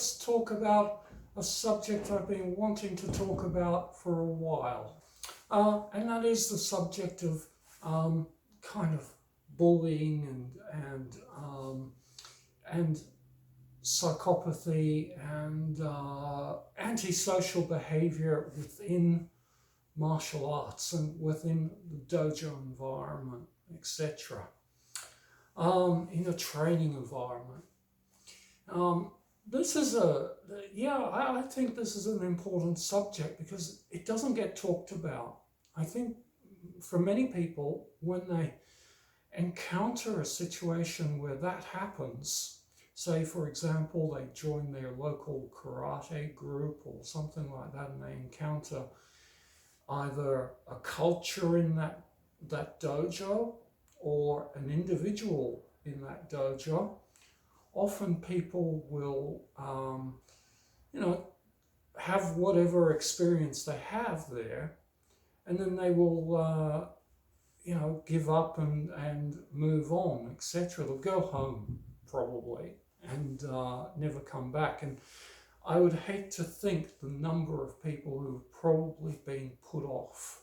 let's talk about a subject I've been wanting to talk about for a while. And that is the subject of kind of bullying and psychopathy and antisocial behavior within martial arts and within the dojo environment, etc. In a training environment. Um, this is I think this is an important subject because it doesn't get talked about. I think for many people, when they encounter a situation where that happens, say for example, they join their local karate group or something like that, and they encounter either a culture in that dojo or an individual in that dojo, often people will, have whatever experience they have there, and then they will, give up and move on, etc. They'll go home probably and never come back. And I would hate to think the number of people who've probably been put off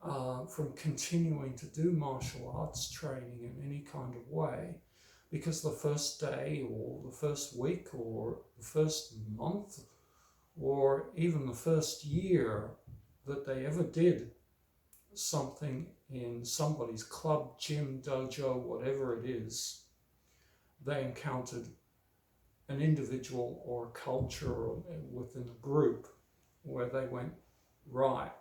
from continuing to do martial arts training in any kind of way because the first day or the first week or the first month or even the first year that they ever did something in somebody's club, gym, dojo, whatever it is, they encountered an individual or a culture within a group where they went, right,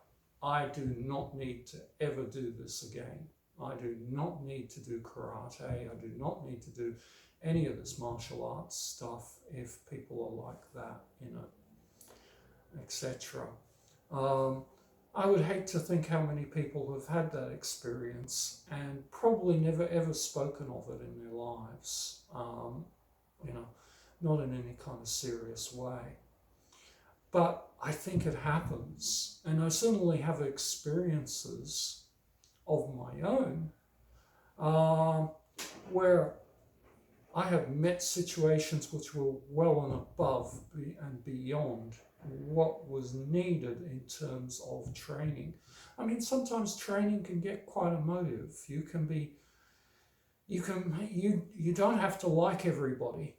I do not need to ever do this again. I do not need to do karate. I do not need to do any of this martial arts stuff if people are like that, etc. I would hate to think how many people have had that experience and probably never ever spoken of it in their lives, not in any kind of serious way. But I think it happens, and I certainly have experiences of my own where I have met situations which were well and above and beyond what was needed in terms of training. I mean, sometimes training can get quite emotive. You don't have to like everybody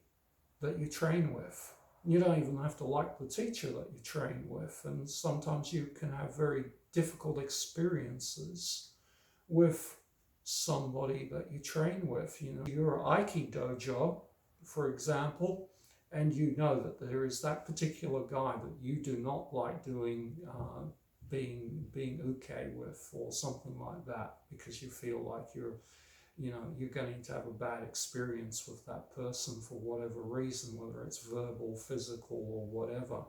that you train with. You don't even have to like the teacher that you train with. And sometimes you can have very difficult experiences with somebody that you train with. You're an Aikido, for example, and you know that there is that particular guy that you do not like doing being uke with or something like that because you feel like you're going to have a bad experience with that person for whatever reason, whether it's verbal, physical, or whatever.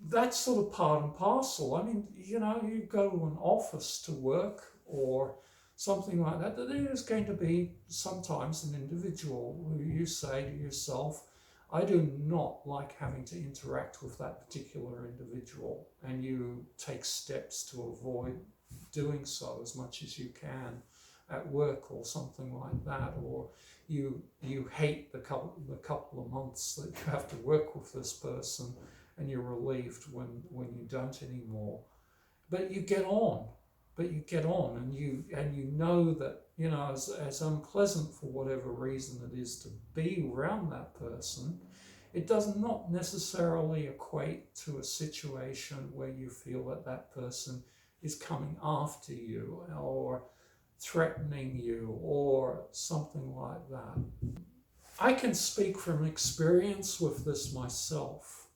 That's sort of part and parcel. I mean, you go to an office to work or something like that, there is going to be sometimes an individual who you say to yourself, I do not like having to interact with that particular individual, and you take steps to avoid doing so as much as you can at work or something like that, or you hate the couple of months that you have to work with this person and you're relieved when you don't anymore. But you get on, and you know that, as unpleasant for whatever reason it is to be around that person, it does not necessarily equate to a situation where you feel that that person is coming after you or threatening you or something like that. I can speak from experience with this myself.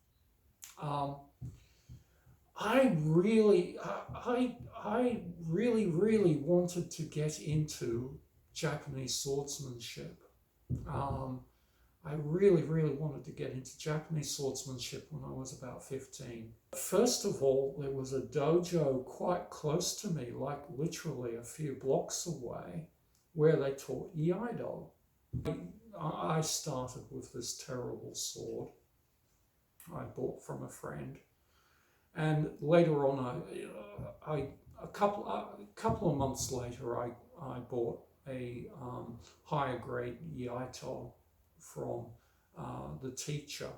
I really wanted to get into Japanese swordsmanship. I really wanted to get into Japanese swordsmanship when I was about 15. First of all, there was a dojo quite close to me, like literally a few blocks away, where they taught Iaido. I started with this terrible sword I bought from a friend. And later on, a couple of months later, I bought a higher grade Iaito from the teacher.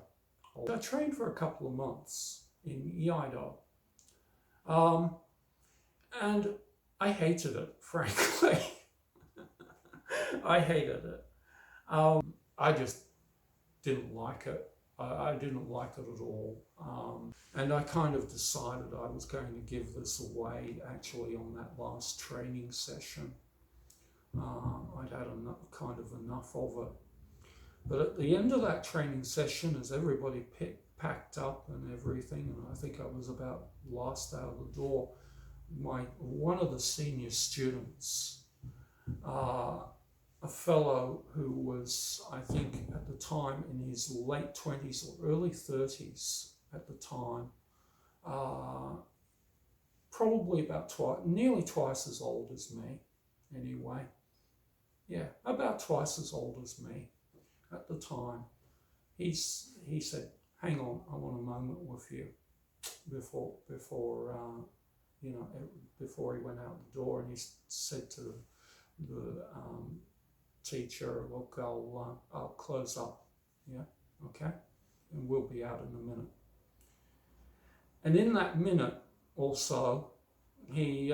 I trained for a couple of months in Iaido, um, and I hated it, frankly. I hated it. I just didn't like it. I didn't like it at all. And I kind of decided I was going to give this away actually on that last training session. I'd had kind of enough of it. But at the end of that training session, as everybody packed up and everything, and I think I was about last out of the door, one of the senior students, a fellow who was, I think, at the time in his late 20s or early 30s at the time, probably about nearly twice as old as me, anyway. Yeah, about twice as old as me at the time. He said, "Hang on, I want a moment with you," before before he went out the door, and he said to the teacher, "Look, I'll close up, yeah, okay, and we'll be out in a minute." And in that minute or so, he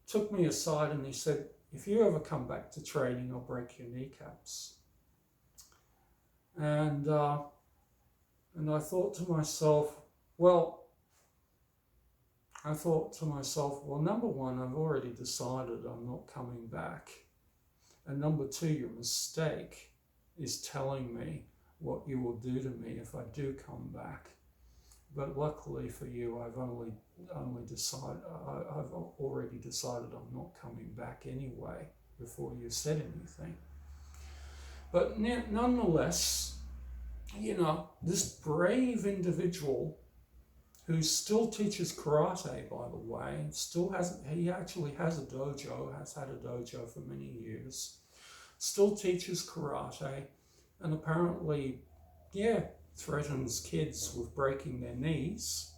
took me aside and he said, "If you ever come back to training, I'll break your kneecaps." And I thought to myself, well, number one, I've already decided I'm not coming back. And number two, your mistake is telling me what you will do to me if I do come back. But luckily for you, I've already decided I'm not coming back anyway before you said anything. But nonetheless, this brave individual who still teaches karate, by the way, he actually has a dojo, has had a dojo for many years, still teaches karate, and apparently, threatens kids with breaking their knees.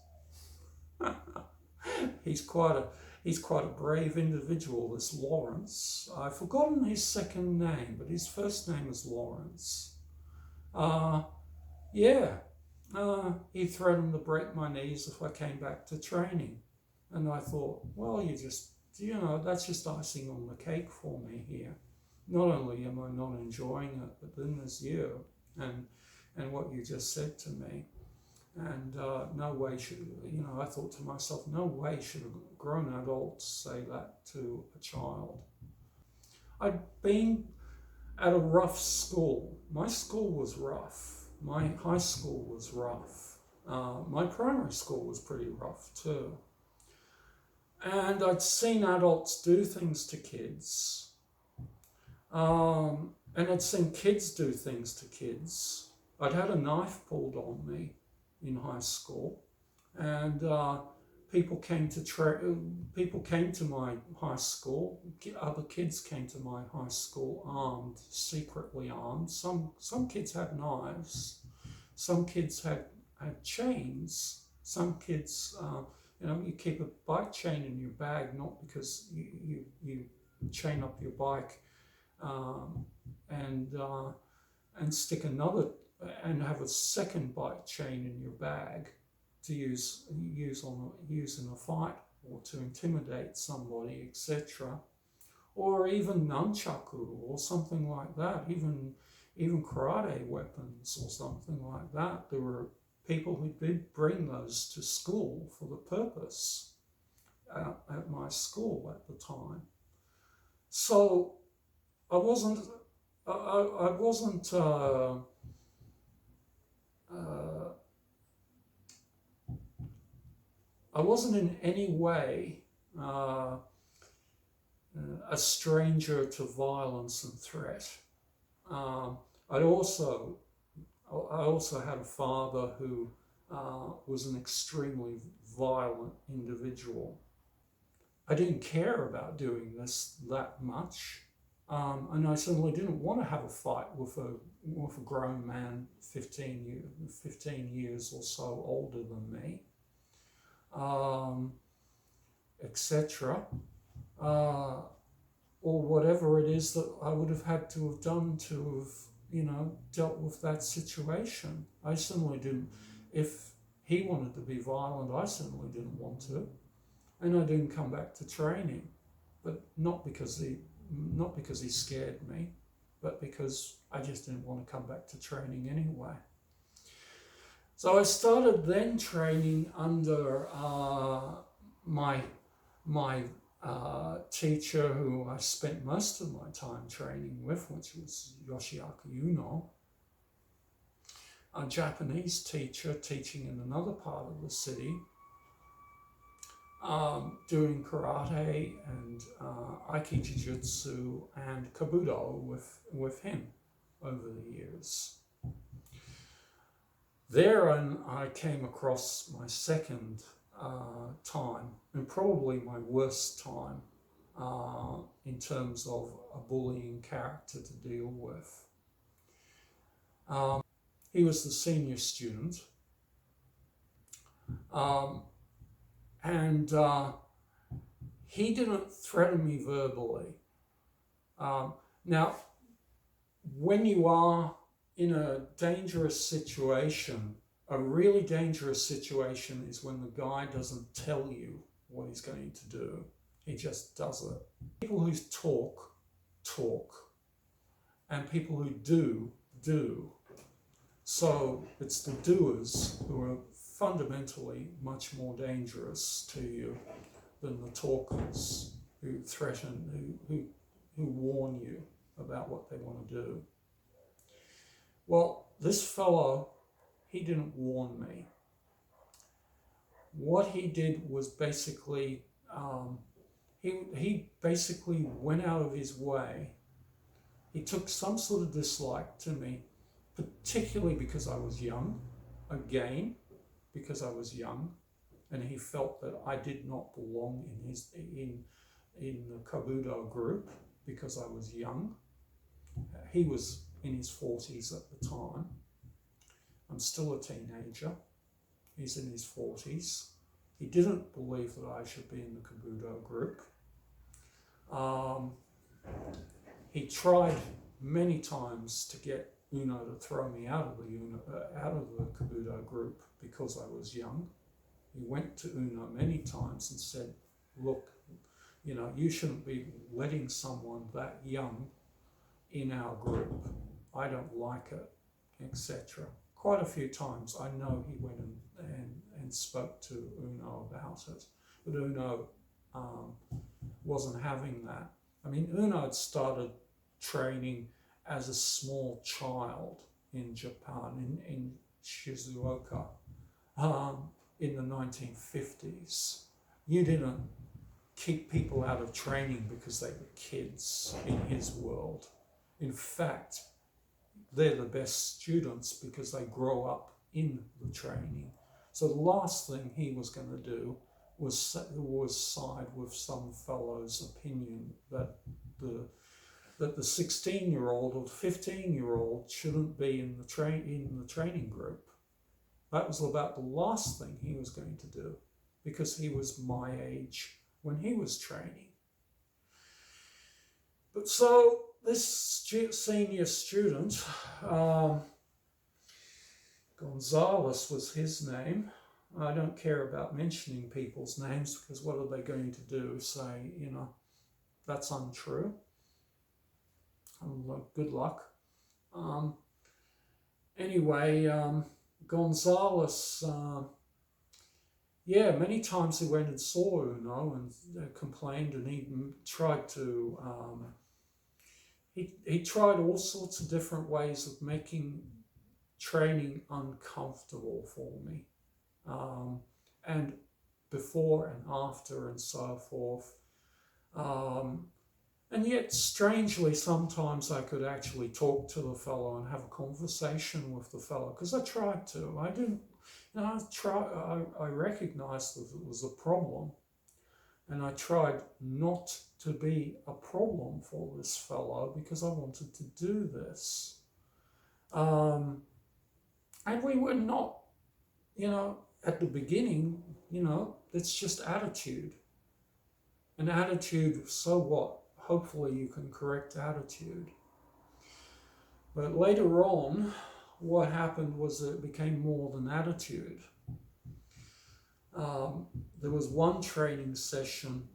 He's quite a brave individual, this Lawrence. I've forgotten his second name, but his first name is Lawrence. He threatened to break my knees if I came back to training. And I thought, well, that's just icing on the cake for me here. Not only am I not enjoying it, but then there's you and what you just said to me. And no way should, I thought to myself, no way should a grown adult say that to a child. I'd been at a rough school. My school was rough. My high school was rough. My primary school was pretty rough too. And I'd seen adults do things to kids. And I'd seen kids do things to kids. I'd had a knife pulled on me in high school, and people came to my high school. Other kids came to my high school armed, secretly armed. Some kids had knives. Some kids had chains. Some kids, you keep a bike chain in your bag, not because you chain up your bike and stick another and have a second bike chain in your bag to use in a fight or to intimidate somebody, etc. Or even nunchaku or something like that, even karate weapons or something like that. There were people who did bring those to school for the purpose at my school at the time. So I wasn't in any way a stranger to violence and threat. I also had a father who was an extremely violent individual. I didn't care about doing this that much, and I certainly didn't want to have a fight with a grown man 15 years or so older than me, etc. Or whatever it is that I would have had to have done to have dealt with that situation. I certainly didn't. If he wanted to be violent, I certainly didn't want to, and I didn't come back to training, but not because he scared me, but because I just didn't want to come back to training anyway. So I started then training under my teacher who I spent most of my time training with, which was Yoshiaki Uno, a Japanese teacher teaching in another part of the city, doing karate and Aiki Jiu-Jitsu and Kabuto with him over the years. There I came across my second time, and probably my worst time in terms of a bullying character to deal with. He was the senior student, and he didn't threaten me verbally. Now, when you are in a dangerous situation, a really dangerous situation is when the guy doesn't tell you what he's going to do. He just does it. People who talk, and people who do. So it's the doers who are fundamentally much more dangerous to you than the talkers who threaten, who warn you about what they want to do. Well, this fellow, he didn't warn me. What he did was basically, he basically went out of his way. He took some sort of dislike to me, particularly because I was young, again, because I was young, and he felt that I did not belong in the Kabuto group because I was young. He was in his 40s at the time. I'm still a teenager. He's in his 40s. He didn't believe that I should be in the Kabuto group. He tried many times to get Uno to throw me out of the Kabuto group because I was young. He went to Uno many times and said, look, you shouldn't be letting someone that young in our group. I don't like it, etc. Quite a few times I know he went and spoke to Uno about it, but Uno wasn't having that. I mean, Uno had started training as a small child in Japan, in Shizuoka, in the 1950s. You didn't keep people out of training because they were kids in his world. In fact, they're the best students because they grow up in the training. So the last thing he was going to do was side with some fellow's opinion that the 16-year-old or 15-year-old shouldn't be in the training group. That was about the last thing he was going to do because he was my age when he was training. But so this senior student, Gonzalez was his name. I don't care about mentioning people's names because what are they going to do? Say, that's untrue. Good luck. Anyway, Gonzalez, many times he went and saw Uno and complained, and he tried to, he tried all sorts of different ways of making training uncomfortable for me, and before and after and so forth. And yet, strangely, sometimes I could actually talk to the fellow and have a conversation with the fellow because I tried to. I didn't, I recognized that it was a problem, and I tried not to be a problem for this fellow because I wanted to do this. And we were not, at the beginning, it's just attitude. An attitude, so what? Hopefully you can correct attitude. But later on, what happened was that it became more than attitude. There was one training session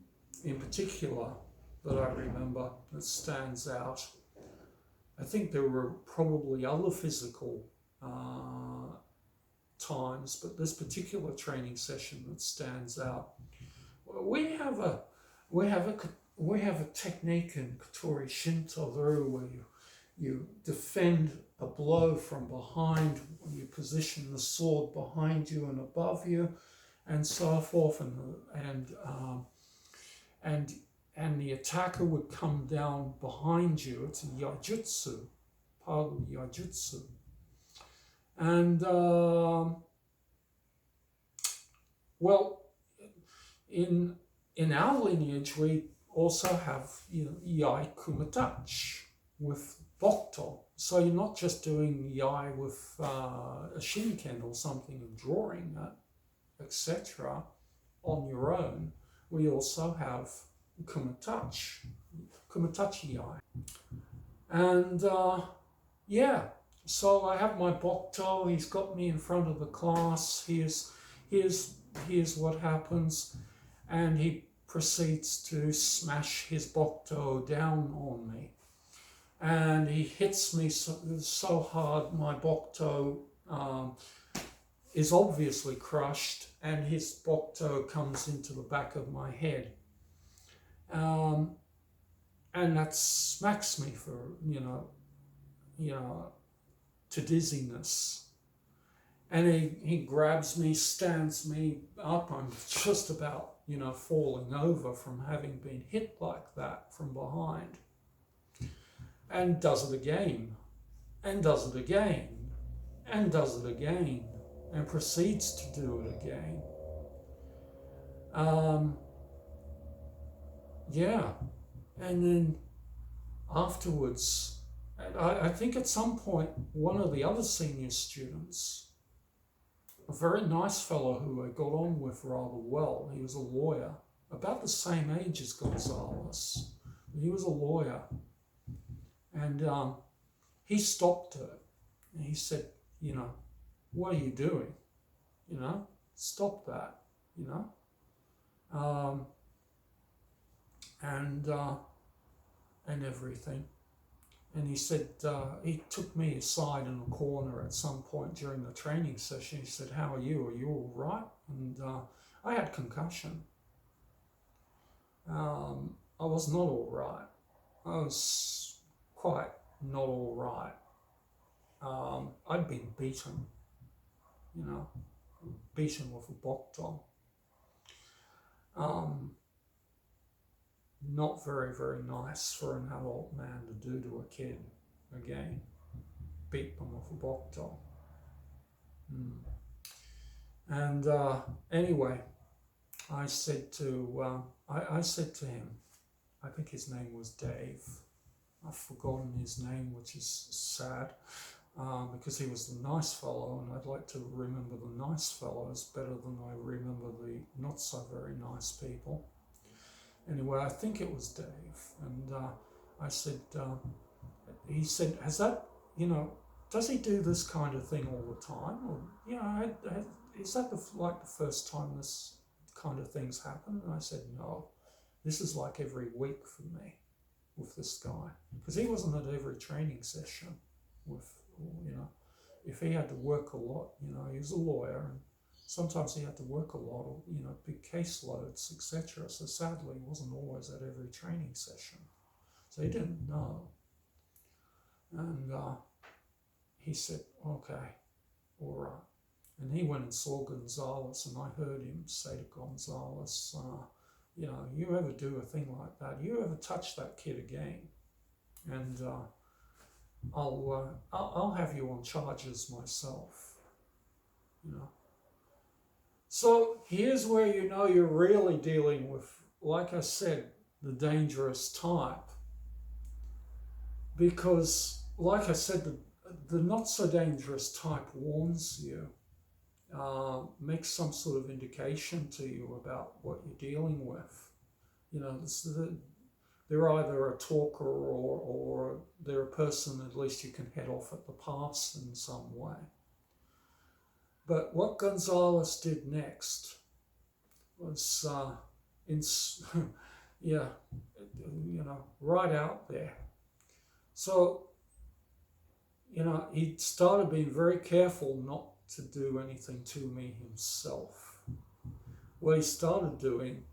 in particular that I remember that stands out. I think there were probably other physical times, but this particular training session that stands out. We have a technique in Katori Shinto-ryu where you defend a blow from behind, when you position the sword behind you and above you, and so forth, and the attacker would come down behind you. It's a yajutsu, part of the yajutsu. And well, in our lineage, we also have yai kumatachi with bokto. So you're not just doing yai with a shinken or something and drawing it, etc., on your own. We also have kumatachi yai. And yeah, so I have my bokto. He's got me in front of the class. Here's what happens. And he proceeds to smash his bokto down on me. And he hits me so hard, my bokto is obviously crushed, and his bokto comes into the back of my head. And that smacks me for, to dizziness. And he grabs me, stands me up. I'm just about, falling over from having been hit like that from behind. And does it again, and does it again, and does it again, and proceeds to do it again. Yeah, and then afterwards, I think at some point, one of the other senior students, a very nice fellow who I got on with rather well, he was a lawyer, about the same age as Gonzalez. He was a lawyer. And he stopped it. And he said, what are you doing? Stop that, and everything. And he said, he took me aside in a corner at some point during the training session. He said, how are you? Are you all right? And I had concussion. I was not all right. I was quite not all right. I'd been beaten, beaten with a bokto. Not very, very nice for an adult man to do to a kid. Again, beat them with a bokto. And anyway, I said to him, I think his name was Dave. I've forgotten his name, which is sad, because he was the nice fellow, and I'd like to remember the nice fellows better than I remember the not so very nice people. Anyway, I think it was Dave, and I said, he said, has that, does he do this kind of thing all the time? Or, is that the first time this kind of things happen? And I said, no, this is like every week for me with this guy, because he wasn't at every training session with, if he had to work a lot, he was a lawyer, and sometimes he had to work a lot, or, big caseloads, etc. So sadly, he wasn't always at every training session. So he didn't know. And he said, okay, all right. And he went and saw Gonzalez, and I heard him say to Gonzalez, you ever do a thing like that, you ever touch that kid again, and I'll have you on charges myself, So here's where you're really dealing with, like I said, the dangerous type. Because, like I said, the not so dangerous type warns you, makes some sort of indication to you about what you're dealing with. they're either a talker or they're a person at least you can head off at the pass in some way. But what Gonzalez did next was, yeah, right out there. So, he started being very careful not to do anything to me himself. What he started doing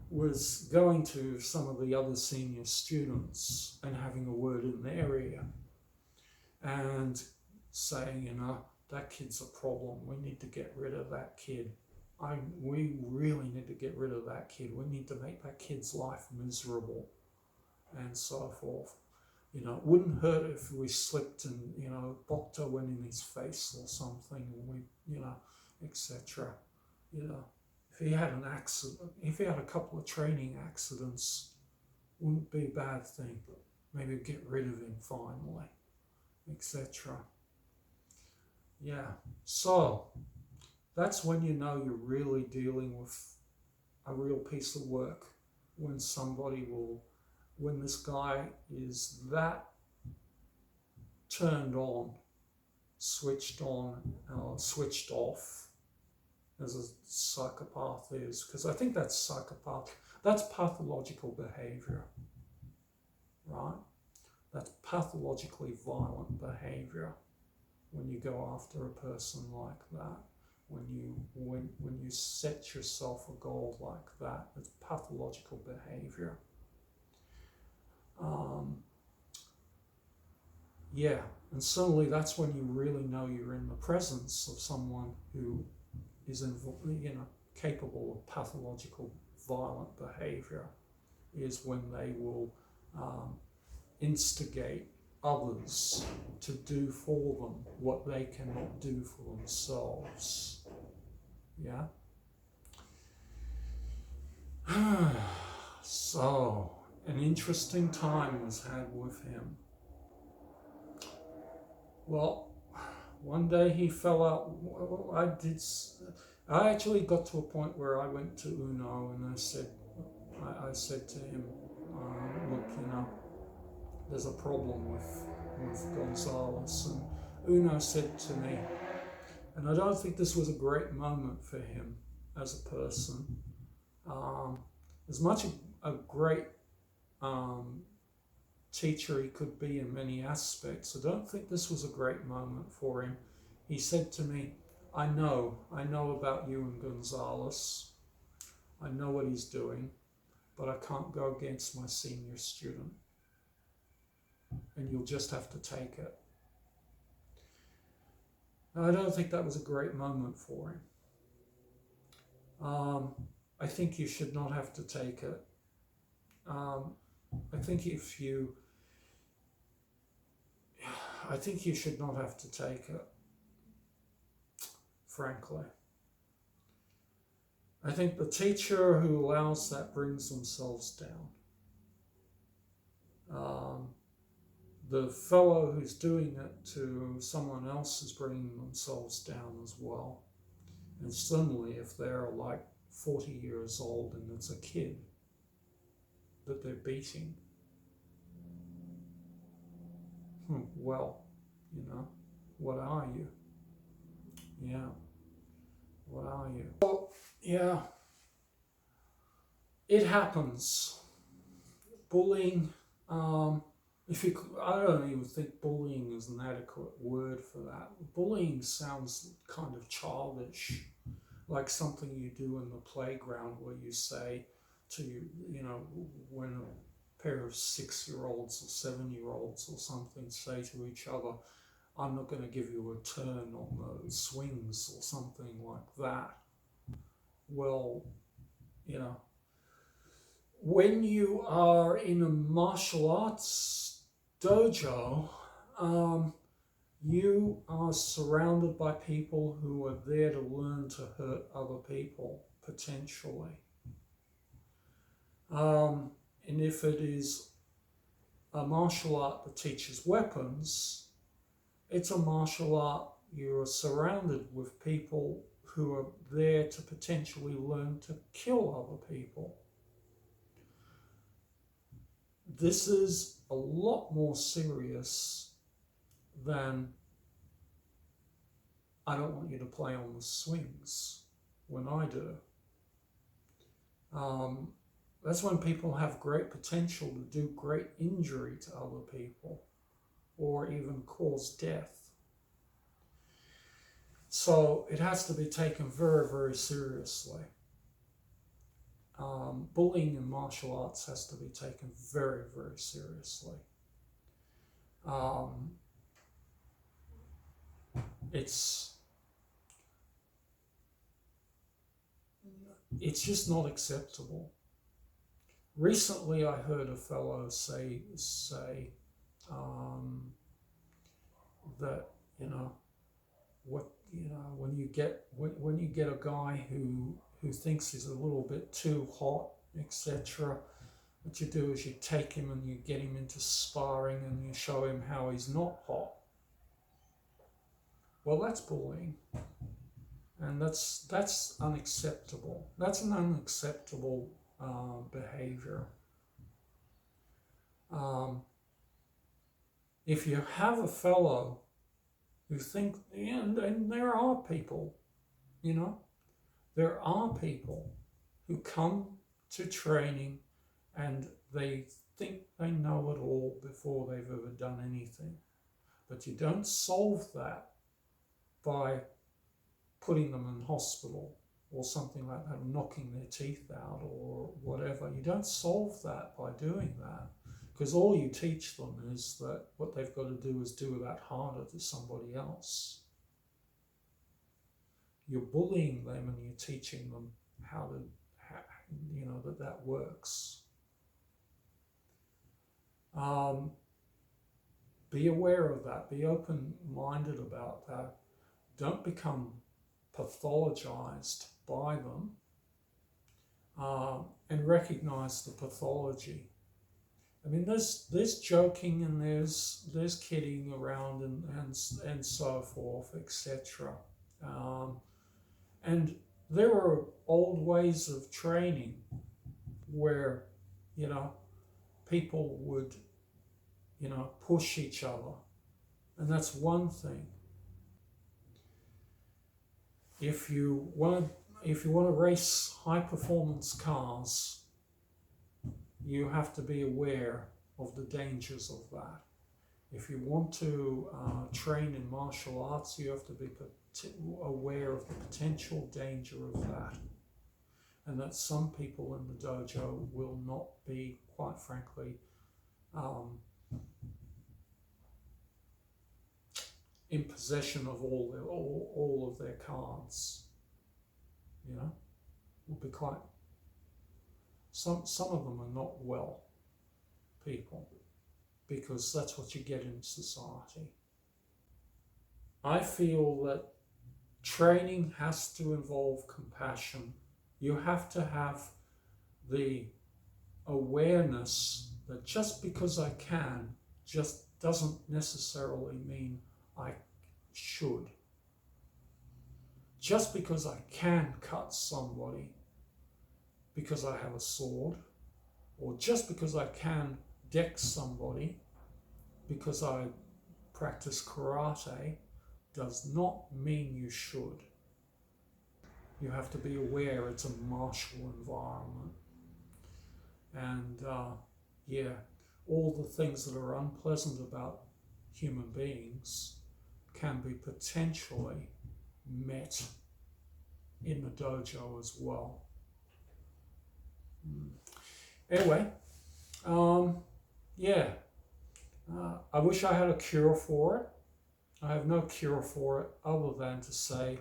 was going to some of the other senior students and having a word in their ear and saying, that kid's a problem. We need to get rid of that kid. We really need to get rid of that kid. We need to make that kid's life miserable and so forth. It wouldn't hurt if we slipped and, Bokta went in his face or something, and we, etc. If he had an accident, if he had a couple of training accidents, wouldn't be a bad thing. Maybe get rid of him finally, etc. Yeah, so that's when you know you're really dealing with a real piece of work, when this guy is that turned on, switched off, as a psychopath is, because I think that's pathological behavior, right? That's pathologically violent behavior when you go after a person like that. When you set yourself a goal like that, it's pathological behavior. Yeah, and suddenly that's when you really know you're in the presence of someone who is capable of pathological violent behavior, is when they will instigate others to do for them what they cannot do for themselves. Yeah? So, an interesting time was had with him. Well, one day he fell out. I actually got to a point where I went to Uno and I said to him, look, there's a problem with Gonzalez. And Uno said to me, and I don't think this was a great moment for him as a person, as much a great teacher he could be in many aspects, I don't think this was a great moment for him. He said to me, I know about you and Gonzalez. I know what he's doing, but I can't go against my senior student. And you'll just have to take it. Now, I don't think that was a great moment for him. I think you should not have to take it. I think you should not have to take it, frankly. I think the teacher who allows that brings themselves down. The fellow who's doing it to someone else is bringing themselves down as well. And suddenly, if they're like 40 years old and it's a kid that they're beating, well, what are you? Yeah, what are you? Well, yeah, it happens. Bullying, I don't even think bullying is an adequate word for that. Bullying sounds kind of childish, like something you do in the playground where you say to when a pair of 6-year-olds or 7-year-olds or something say to each other, I'm not going to give you a turn on the swings or something like that. Well, when you are in a martial arts dojo, you are surrounded by people who are there to learn to hurt other people, potentially. And if it is a martial art that teaches weapons, it's a martial art. You're surrounded with people who are there to potentially learn to kill other people. this is a lot more serious than I don't want you to play on the swings when I do. That's when people have great potential to do great injury to other people or even cause death. So it has to be taken very, very seriously. Bullying in martial arts has to be taken very, very seriously. It's just not acceptable. Recently, I heard a fellow say that when you get a guy who thinks he's a little bit too hot, etc. What you do is you take him and you get him into sparring and you show him how he's not hot. Well, that's bullying, and that's unacceptable. That's an unacceptable behavior. If you have a fellow who think, and there are people, there are people who come to training and they think they know it all before they've ever done anything. But you don't solve that by putting them in hospital or something like that, knocking their teeth out or whatever. You don't solve that by doing that, because all you teach them is that what they've got to do is do that harder to somebody else. You're bullying them and you're teaching them that works. Be aware of that. Be open-minded about that. Don't become pathologized by them, and recognize the pathology. I mean, there's joking and there's kidding around and so forth, etc. And there are old ways of training where people would push each other, and that's one thing. If you want to race high performance cars, you have to be aware of the dangers of that. If you want to train in martial arts, you have to be aware of the potential danger of that, and that some people in the dojo will not be, quite frankly, in possession of all of their cards. Will be quite. Some of them are not well people, because that's what you get in society. I feel that training has to involve compassion. You have to have the awareness that just because I can just doesn't necessarily mean I should. Just because I can cut somebody because I have a sword, or just because I can deck somebody because I practice karate, does not mean you should. You have to be aware it's a martial environment. And all the things that are unpleasant about human beings can be potentially met in the dojo as well. Anyway, I wish I had a cure for it. I have no cure for it other than to say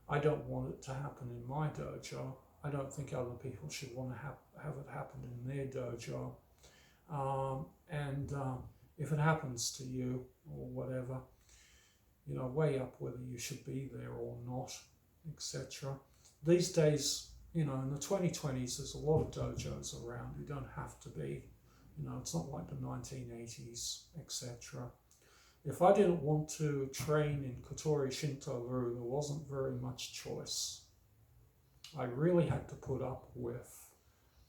I don't want it to happen in my dojo. I don't think other people should want to have it happen in their dojo. If it happens to you or whatever, weigh up whether you should be there or not, etc. These days, in the 2020s, there's a lot of dojos around. You don't have to be. It's not like the 1980s, etc. If I didn't want to train in Kotori Shinto-ryu, there wasn't very much choice. I really had to put up with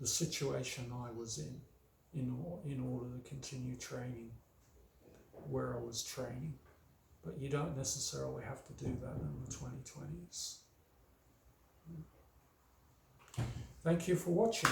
the situation I was in. in order to continue training where I was training. But you don't necessarily have to do that in the 2020s. Thank you for watching.